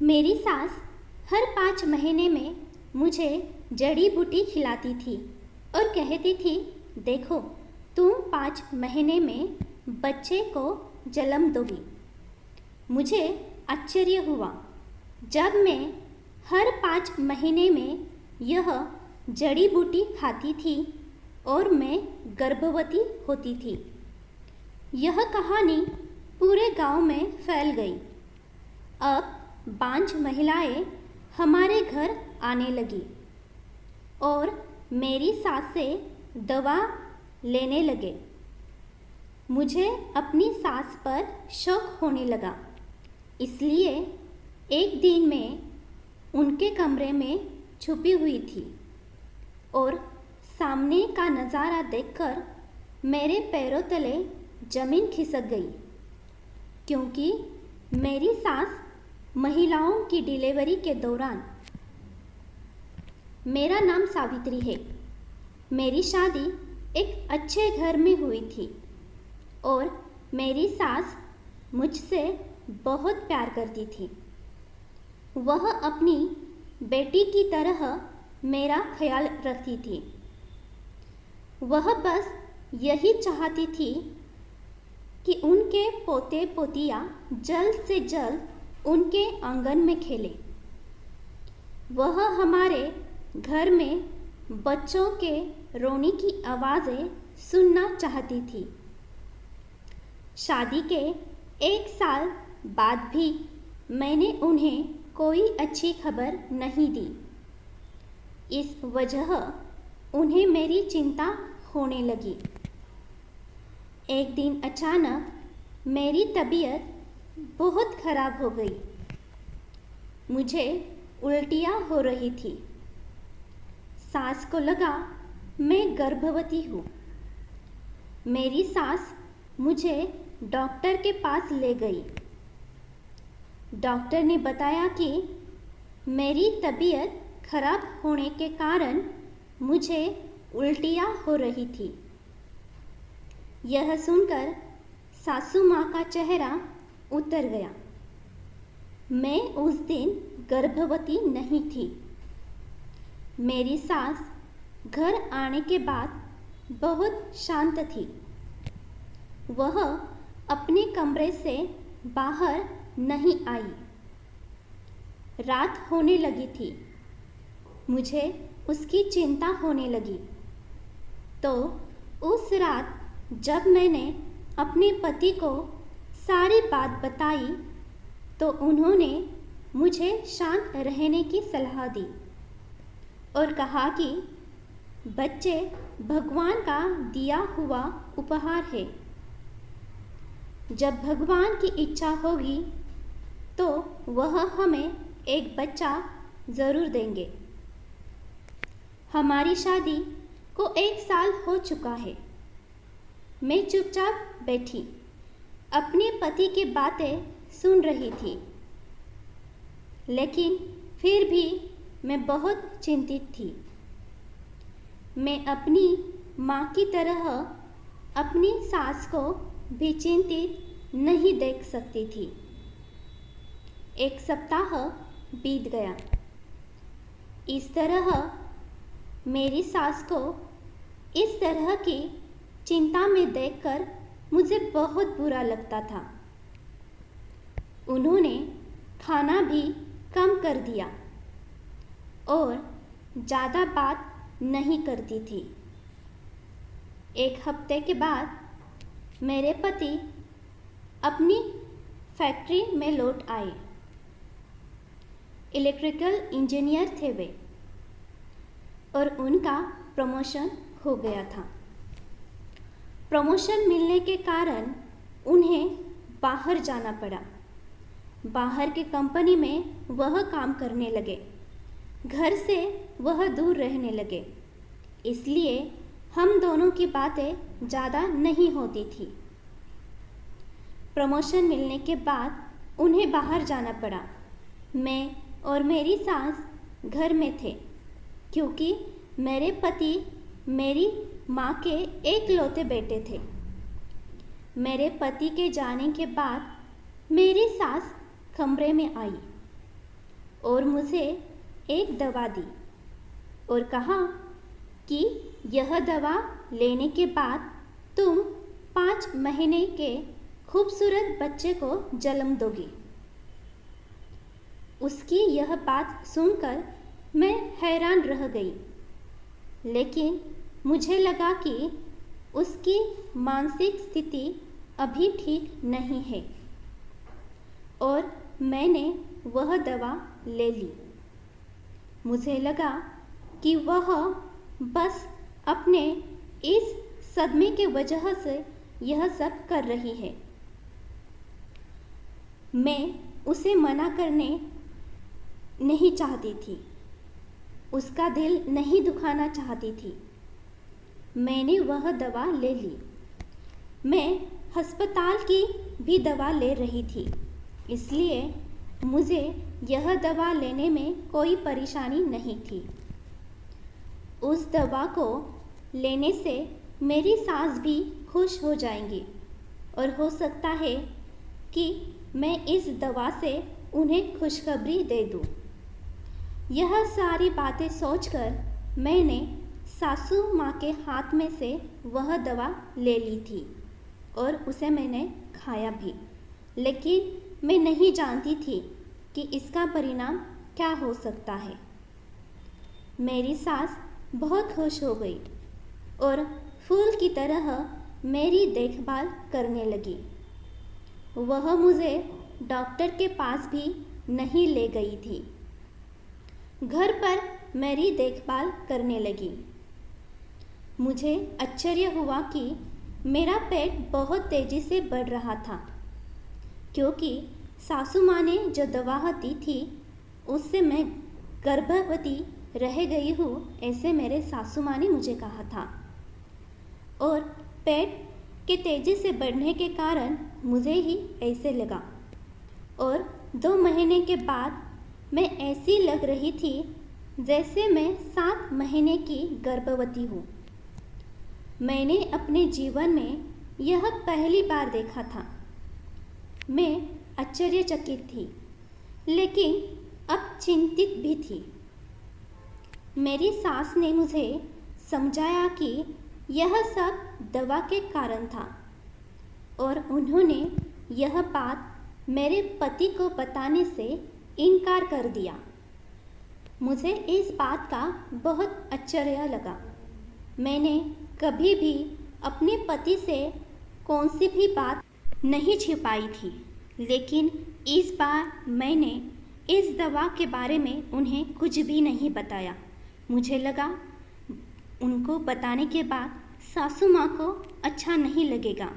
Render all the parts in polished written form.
मेरी सास हर 5 महीने में मुझे जड़ी बूटी खिलाती थी और कहती थी, देखो तुम 5 महीने में बच्चे को जन्म दोगी। मुझे आश्चर्य हुआ जब मैं हर 5 महीने में यह जड़ी बूटी खाती थी और मैं गर्भवती होती थी। यह कहानी पूरे गांव में फैल गई। अब बांझ महिलाएं हमारे घर आने लगी और मेरी सास से दवा लेने लगे। मुझे अपनी सास पर शक होने लगा, इसलिए एक दिन मैं उनके कमरे में छुपी हुई थी और सामने का नज़ारा देखकर मेरे पैरों तले जमीन खिसक गई, क्योंकि मेरी सास महिलाओं की डिलीवरी के दौरान। मेरा नाम सावित्री है। मेरी शादी एक अच्छे घर में हुई थी और मेरी सास मुझसे बहुत प्यार करती थी। वह अपनी बेटी की तरह मेरा ख्याल रखती थी। वह बस यही चाहती थी कि उनके पोते पोतियाँ जल्द से जल्द उनके आंगन में खेलें। वह हमारे घर में बच्चों के रोने की आवाज़ें सुनना चाहती थी। शादी के 1 साल बाद भी मैंने उन्हें कोई अच्छी खबर नहीं दी। इस वजह उन्हें मेरी चिंता होने लगी। एक दिन अचानक मेरी तबीयत बहुत खराब हो गई। मुझे उल्टियाँ हो रही थी। सास को लगा मैं गर्भवती हूँ। मेरी सास मुझे डॉक्टर के पास ले गई। डॉक्टर ने बताया कि मेरी तबीयत खराब होने के कारण मुझे उल्टियाँ हो रही थी। यह सुनकर सासू माँ का चेहरा उतर गया। मैं उस दिन गर्भवती नहीं थी। मेरी सास घर आने के बाद बहुत शांत थी। वह अपने कमरे से बाहर नहीं आई। रात होने लगी थी। मुझे उसकी चिंता होने लगी। तो उस रात जब मैंने अपने पति को सारी बात बताई तो उन्होंने मुझे शांत रहने की सलाह दी और कहा कि बच्चे भगवान का दिया हुआ उपहार है। जब भगवान की इच्छा होगी तो वह हमें एक बच्चा ज़रूर देंगे। हमारी शादी को 1 साल हो चुका है। मैं चुपचाप बैठी अपने पति की बातें सुन रही थी, लेकिन फिर भी मैं बहुत चिंतित थी। मैं अपनी माँ की तरह अपनी सास को भी चिंतित नहीं देख सकती थी। 1 सप्ताह बीत गया। इस तरह मेरी सास को इस तरह की चिंता में देखकर मुझे बहुत बुरा लगता था। उन्होंने खाना भी कम कर दिया और ज़्यादा बात नहीं करती थी। 1 हफ्ते के बाद मेरे पति अपनी फैक्ट्री में लौट आए। इलेक्ट्रिकल इंजीनियर थे वे और उनका प्रमोशन हो गया था। प्रमोशन मिलने के कारण उन्हें बाहर जाना पड़ा। बाहर की कंपनी में वह काम करने लगे। घर से वह दूर रहने लगे, इसलिए हम दोनों की बातें ज़्यादा नहीं होती थी। प्रमोशन मिलने के बाद उन्हें बाहर जाना पड़ा। मैं और मेरी सास घर में थे, क्योंकि मेरे पति मेरी माँ के एकलौते बेटे थे। मेरे पति के जाने के बाद मेरी सास कमरे में आई और मुझे एक दवा दी और कहा कि यह दवा लेने के बाद तुम 5 महीने के खूबसूरत बच्चे को जन्म दोगी। उसकी यह बात सुनकर मैं हैरान रह गई, लेकिन मुझे लगा कि उसकी मानसिक स्थिति अभी ठीक नहीं है और मैंने वह दवा ले ली। मुझे लगा कि वह बस अपने इस सदमे के वजह से यह सब कर रही है। मैं उसे मना करने नहीं चाहती थी, उसका दिल नहीं दुखाना चाहती थी। मैंने वह दवा ले ली। मैं अस्पताल की भी दवा ले रही थी, इसलिए मुझे यह दवा लेने में कोई परेशानी नहीं थी। उस दवा को लेने से मेरी सास भी खुश हो जाएंगी और हो सकता है कि मैं इस दवा से उन्हें खुशखबरी दे दूं। यह सारी बातें सोचकर मैंने सासू माँ के हाथ में से वह दवा ले ली थी और उसे मैंने खाया भी, लेकिन मैं नहीं जानती थी कि इसका परिणाम क्या हो सकता है। मेरी सास बहुत खुश हो गई और फूल की तरह मेरी देखभाल करने लगी। वह मुझे डॉक्टर के पास भी नहीं ले गई थी, घर पर मेरी देखभाल करने लगी। मुझे आश्चर्य हुआ कि मेरा पेट बहुत तेज़ी से बढ़ रहा था, क्योंकि सासू माँ ने जो दवा दी थी उससे मैं गर्भवती रह गई हूँ, ऐसे मेरे सासू माँ ने मुझे कहा था। और पेट के तेज़ी से बढ़ने के कारण मुझे ही ऐसे लगा और 2 महीने के बाद मैं ऐसी लग रही थी जैसे मैं 7 महीने की गर्भवती हूँ। मैंने अपने जीवन में यह पहली बार देखा था। मैं आश्चर्यचकित थी, लेकिन अब चिंतित भी थी। मेरी सास ने मुझे समझाया कि यह सब दवा के कारण था और उन्होंने यह बात मेरे पति को बताने से इनकार कर दिया। मुझे इस बात का बहुत आश्चर्य लगा। मैंने कभी भी अपने पति से कौन सी भी बात नहीं छिपाई थी, लेकिन इस बार मैंने इस दवा के बारे में उन्हें कुछ भी नहीं बताया। मुझे लगा उनको बताने के बाद सासू माँ को अच्छा नहीं लगेगा,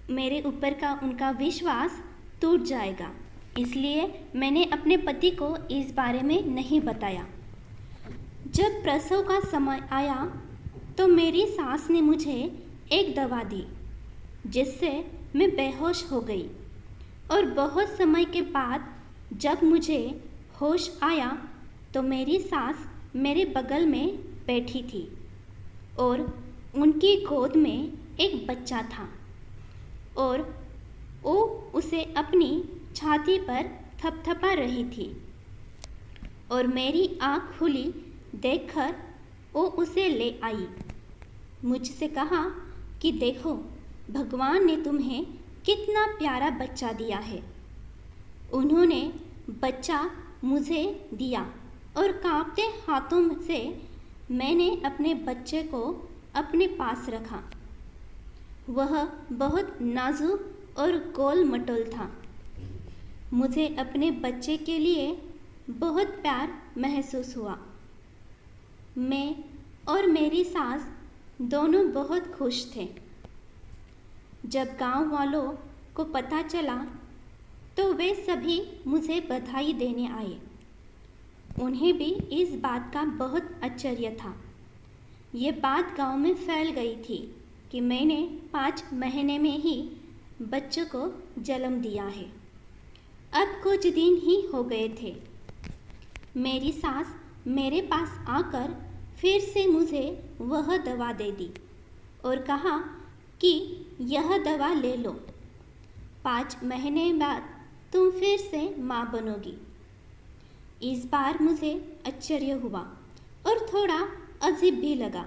मेरे ऊपर का उनका विश्वास टूट जाएगा, इसलिए मैंने अपने पति को इस बारे में नहीं बताया। जब प्रसव का समय आया तो मेरी सास ने मुझे एक दवा दी, जिससे मैं बेहोश हो गई और बहुत समय के बाद जब मुझे होश आया तो मेरी सास मेरे बगल में बैठी थी और उनकी गोद में एक बच्चा था और वो उसे अपनी छाती पर थपथपा रही थी और मेरी आँख खुली देखकर वो उसे ले आई। मुझसे कहा कि देखो, भगवान ने तुम्हें कितना प्यारा बच्चा दिया है। उन्होंने बच्चा मुझे दिया और कांपते हाथों से मैंने अपने बच्चे को अपने पास रखा। वह बहुत नाजुक और गोल मटोल था। मुझे अपने बच्चे के लिए बहुत प्यार महसूस हुआ। मैं और मेरी सास दोनों बहुत खुश थे। जब गांव वालों को पता चला तो वे सभी मुझे बधाई देने आए। उन्हें भी इस बात का बहुत आश्चर्य था। ये बात गांव में फैल गई थी कि मैंने 5 महीने में ही बच्चों को जन्म दिया है। अब कुछ दिन ही हो गए थे। मेरी सास मेरे पास आकर फिर से मुझे वह दवा दे दी और कहा कि यह दवा ले लो, 5 महीने बाद तुम फिर से माँ बनोगी। इस बार मुझे आश्चर्य हुआ और थोड़ा अजीब भी लगा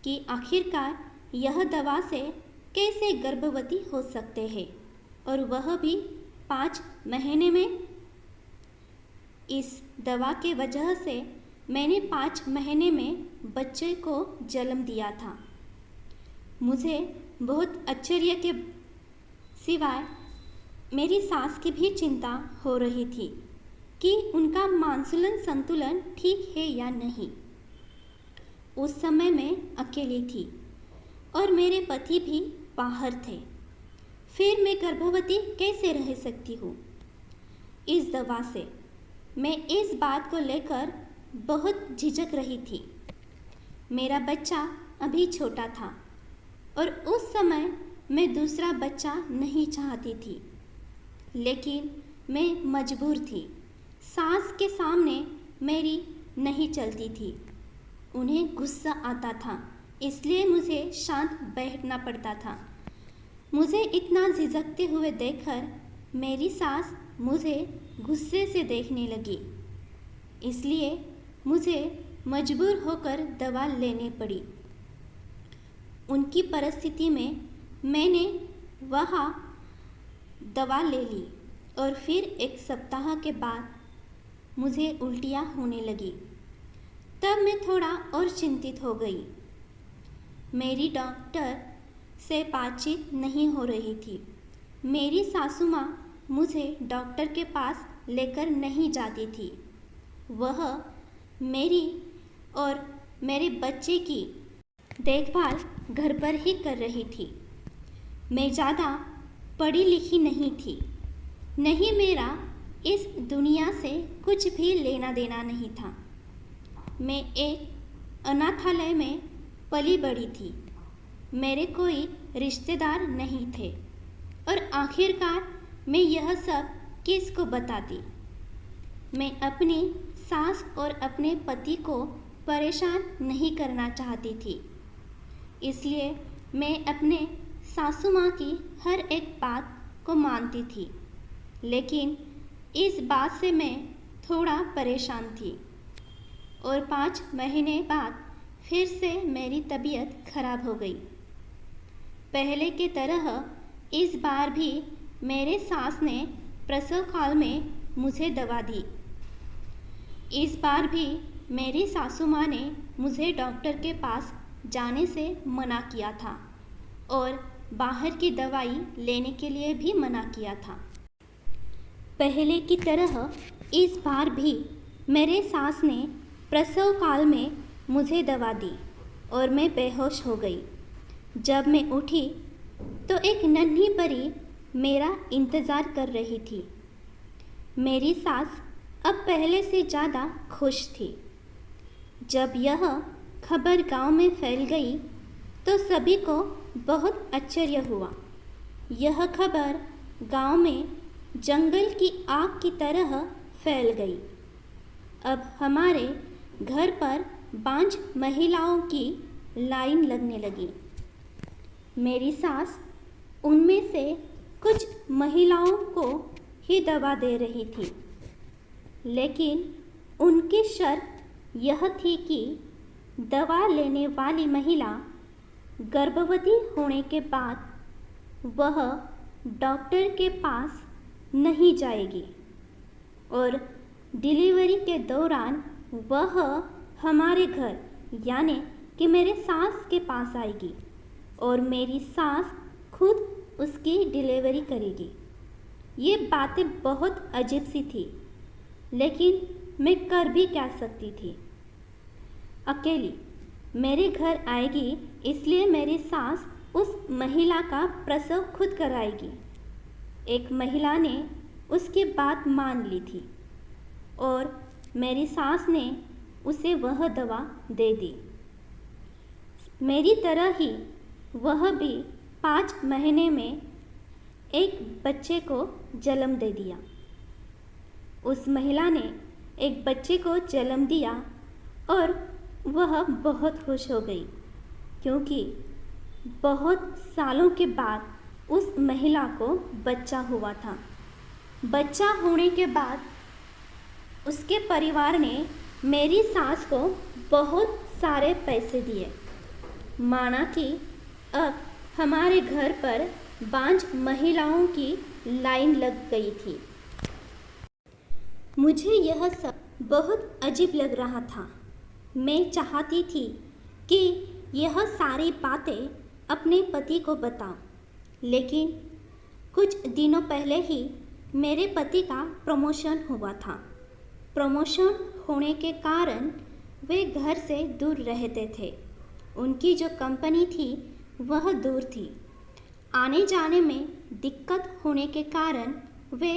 कि आखिरकार यह दवा से कैसे गर्भवती हो सकते हैं, और वह भी 5 महीने में। इस दवा के वजह से मैंने 5 महीने में बच्चे को जन्म दिया था। मुझे बहुत आश्चर्य के सिवाय मेरी सास की भी चिंता हो रही थी कि उनका मानसूलन संतुलन ठीक है या नहीं। उस समय मैं अकेली थी और मेरे पति भी बाहर थे। फिर मैं गर्भवती कैसे रह सकती हूँ? इस दवा से मैं इस बात को लेकर बहुत झिझक रही थी। मेरा बच्चा अभी छोटा था और उस समय मैं दूसरा बच्चा नहीं चाहती थी, लेकिन मैं मजबूर थी। सास के सामने मेरी नहीं चलती थी। उन्हें गुस्सा आता था, इसलिए मुझे शांत बैठना पड़ता था। मुझे इतना झिझकते हुए देखकर मेरी सास मुझे गुस्से से देखने लगी, इसलिए मुझे मजबूर होकर दवा लेनी पड़ी। उनकी परिस्थिति में मैंने वहाँ दवा ले ली और फिर 1 सप्ताह के बाद मुझे उल्टियाँ होने लगी। तब मैं थोड़ा और चिंतित हो गई। मेरी डॉक्टर से बातचीत नहीं हो रही थी। मेरी सासू माँ मुझे डॉक्टर के पास लेकर नहीं जाती थी। वह मेरी और मेरे बच्चे की देखभाल घर पर ही कर रही थी। मैं ज़्यादा पढ़ी लिखी नहीं थी, नहीं मेरा इस दुनिया से कुछ भी लेना देना नहीं था। मैं एक अनाथालय में पली बड़ी थी। मेरे कोई रिश्तेदार नहीं थे और आखिरकार मैं यह सब किसको बताती? मैं अपनी सास और अपने पति को परेशान नहीं करना चाहती थी, इसलिए मैं अपने सासू माँ की हर एक बात को मानती थी। लेकिन इस बात से मैं थोड़ा परेशान थी और 5 महीने बाद फिर से मेरी तबीयत खराब हो गई। पहले की तरह इस बार भी मेरे सास ने प्रसव काल में मुझे दवा दी। इस बार भी मेरी सासू माँ ने मुझे डॉक्टर के पास जाने से मना किया था और बाहर की दवाई लेने के लिए भी मना किया था। पहले की तरह इस बार भी मेरे सास ने प्रसव काल में मुझे दवा दी और मैं बेहोश हो गई। जब मैं उठी तो एक नन्ही परी मेरा इंतज़ार कर रही थी। मेरी सास अब पहले से ज़्यादा खुश थी। जब यह खबर गांव में फैल गई तो सभी को बहुत आश्चर्य हुआ। यह खबर गांव में जंगल की आग की तरह फैल गई। अब हमारे घर पर 5 महिलाओं की लाइन लगने लगी। मेरी सास उनमें से कुछ महिलाओं को ही दवा दे रही थी, लेकिन उनकी शर्त यह थी कि दवा लेने वाली महिला गर्भवती होने के बाद वह डॉक्टर के पास नहीं जाएगी और डिलीवरी के दौरान वह हमारे घर यानी कि मेरे सास के पास आएगी और मेरी सास खुद उसकी डिलीवरी करेगी। ये बातें बहुत अजीब सी थी, लेकिन मैं कर भी क्या सकती थी? अकेली मेरे घर आएगी, इसलिए मेरी सास उस महिला का प्रसव खुद कराएगी। एक महिला ने उसकी बात मान ली थी और मेरी सास ने उसे वह दवा दे दी। मेरी तरह ही वह भी 5 महीने में एक बच्चे को जन्म दे दिया। उस महिला ने एक बच्चे को जन्म दिया और वह बहुत खुश हो गई, क्योंकि बहुत सालों के बाद उस महिला को बच्चा हुआ था। बच्चा होने के बाद उसके परिवार ने मेरी सास को बहुत सारे पैसे दिए। माना कि अब हमारे घर पर बांझ महिलाओं की लाइन लग गई थी। मुझे यह सब बहुत अजीब लग रहा था। मैं चाहती थी कि यह सारी बातें अपने पति को बताऊं, लेकिन कुछ दिनों पहले ही मेरे पति का प्रमोशन हुआ था। प्रमोशन होने के कारण वे घर से दूर रहते थे। उनकी जो कंपनी थी वह दूर थी। आने जाने में दिक्कत होने के कारण वे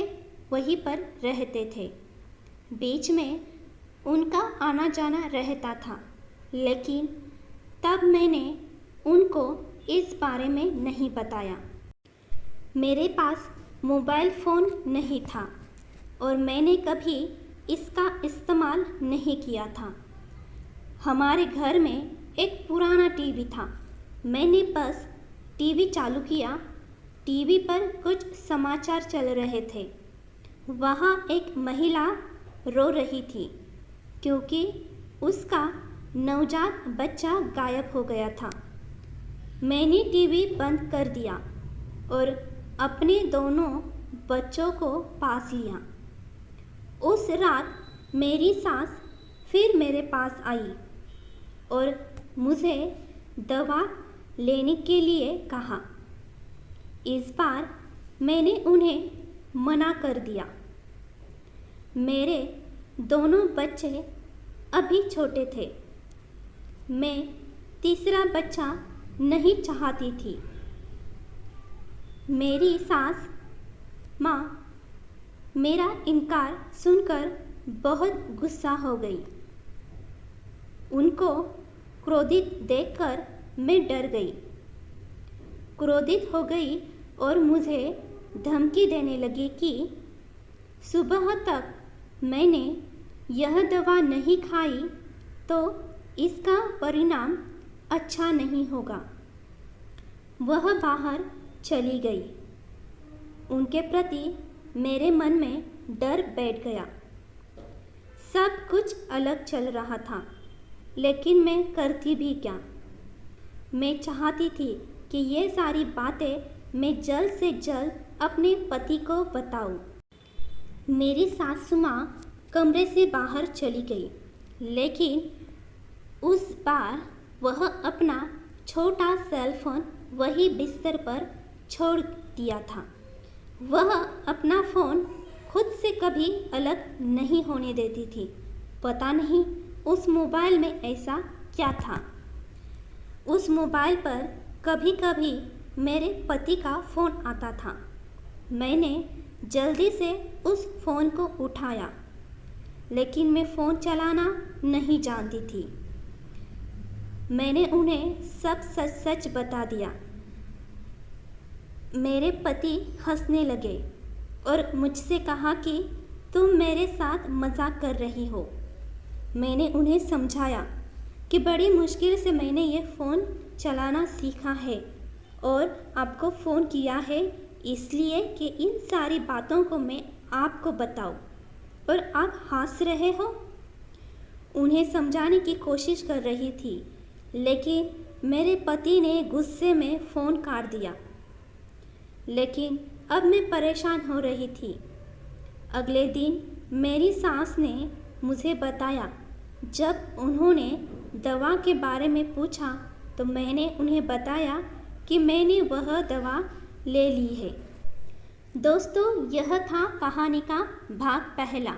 वहीं पर रहते थे। बीच में उनका आना जाना रहता था, लेकिन तब मैंने उनको इस बारे में नहीं बताया। मेरे पास मोबाइल फ़ोन नहीं था और मैंने कभी इसका इस्तेमाल नहीं किया था। हमारे घर में एक पुराना टीवी था। मैंने बस टीवी चालू किया। टीवी पर कुछ समाचार चल रहे थे। वहाँ एक महिला रो रही थी क्योंकि उसका नवजात बच्चा गायब हो गया था। मैंने टीवी बंद कर दिया और अपने दोनों बच्चों को पास लिया। उस रात मेरी सास फिर मेरे पास आई और मुझे दवा लेने के लिए कहा। इस बार मैंने उन्हें मना कर दिया। मेरे दोनों बच्चे अभी छोटे थे। मैं तीसरा बच्चा नहीं चाहती थी। मेरी सास माँ मेरा इनकार सुनकर बहुत गुस्सा हो गई। उनको क्रोधित देखकर मैं डर गई। क्रोधित हो गई और मुझे धमकी देने लगी कि सुबह तक मैंने यह दवा नहीं खाई तो इसका परिणाम अच्छा नहीं होगा। वह बाहर चली गई। उनके प्रति मेरे मन में डर बैठ गया। सब कुछ अलग चल रहा था, लेकिन मैं करती भी क्या। मैं चाहती थी कि ये सारी बातें मैं जल्द से जल्द अपने पति को बताऊं। मेरी सासू माँ कमरे से बाहर चली गई, लेकिन उस बार वह अपना छोटा सेल फोन वही बिस्तर पर छोड़ दिया था। वह अपना फ़ोन खुद से कभी अलग नहीं होने देती थी। पता नहीं उस मोबाइल में ऐसा क्या था। उस मोबाइल पर कभी कभी मेरे पति का फ़ोन आता था। मैंने जल्दी से उस फ़ोन को उठाया, लेकिन मैं फ़ोन चलाना नहीं जानती थी। मैंने उन्हें सब सच सच बता दिया। मेरे पति हंसने लगे और मुझसे कहा कि तुम मेरे साथ मजाक कर रही हो। मैंने उन्हें समझाया कि बड़ी मुश्किल से मैंने ये फ़ोन चलाना सीखा है और आपको फ़ोन किया है इसलिए कि इन सारी बातों को मैं आपको बताऊं, और आप हंस रहे हो। उन्हें समझाने की कोशिश कर रही थी, लेकिन मेरे पति ने गुस्से में फ़ोन काट दिया। लेकिन अब मैं परेशान हो रही थी। अगले दिन मेरी सास ने मुझे बताया। जब उन्होंने दवा के बारे में पूछा तो मैंने उन्हें बताया कि मैंने वह दवा ले ली है। दोस्तों, यह था कहानी का भाग पहला,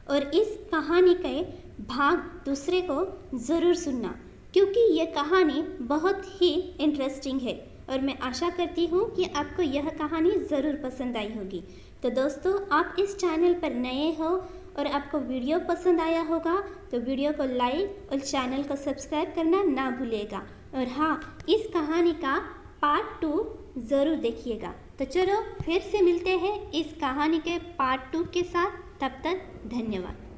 और इस कहानी के भाग दूसरे को ज़रूर सुनना, क्योंकि यह कहानी बहुत ही इंटरेस्टिंग है और मैं आशा करती हूँ कि आपको यह कहानी ज़रूर पसंद आई होगी। तो दोस्तों, आप इस चैनल पर नए हो और आपको वीडियो पसंद आया होगा तो वीडियो को लाइक और चैनल को सब्सक्राइब करना ना भूलिएगा। और हाँ, इस कहानी का पार्ट 2 ज़रूर देखिएगा। तो चलो फिर से मिलते हैं इस कहानी के पार्ट 2 के साथ। तब तक धन्यवाद।